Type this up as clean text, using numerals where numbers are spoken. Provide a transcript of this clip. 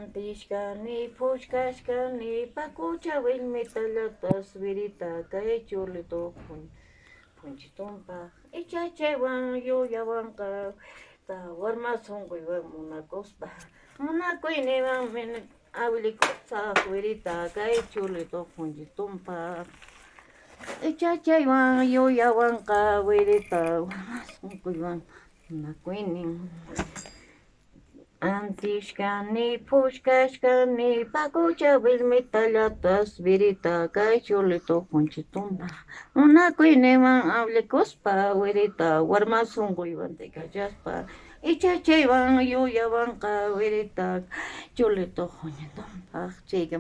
Antishkani puchkashkani pakucha willmitallatas wirita kay chulito punchitumpa ichachaywan yuyawanqa warma sunquywan munakuspa munakuyniwan awilikusaq wirita kay chulito punchitumpa ichachaywan yuyawanqa wirita warma sunquywan munakuynin Antishkani puchkashkani pakucha willmitallatas wirita kay chulito punchitumpa munakuyniwan awlikuspa wirita warma sunquywan tikallashpa ichachaywan yuyawanqa wirita chulito punchitumpa chayka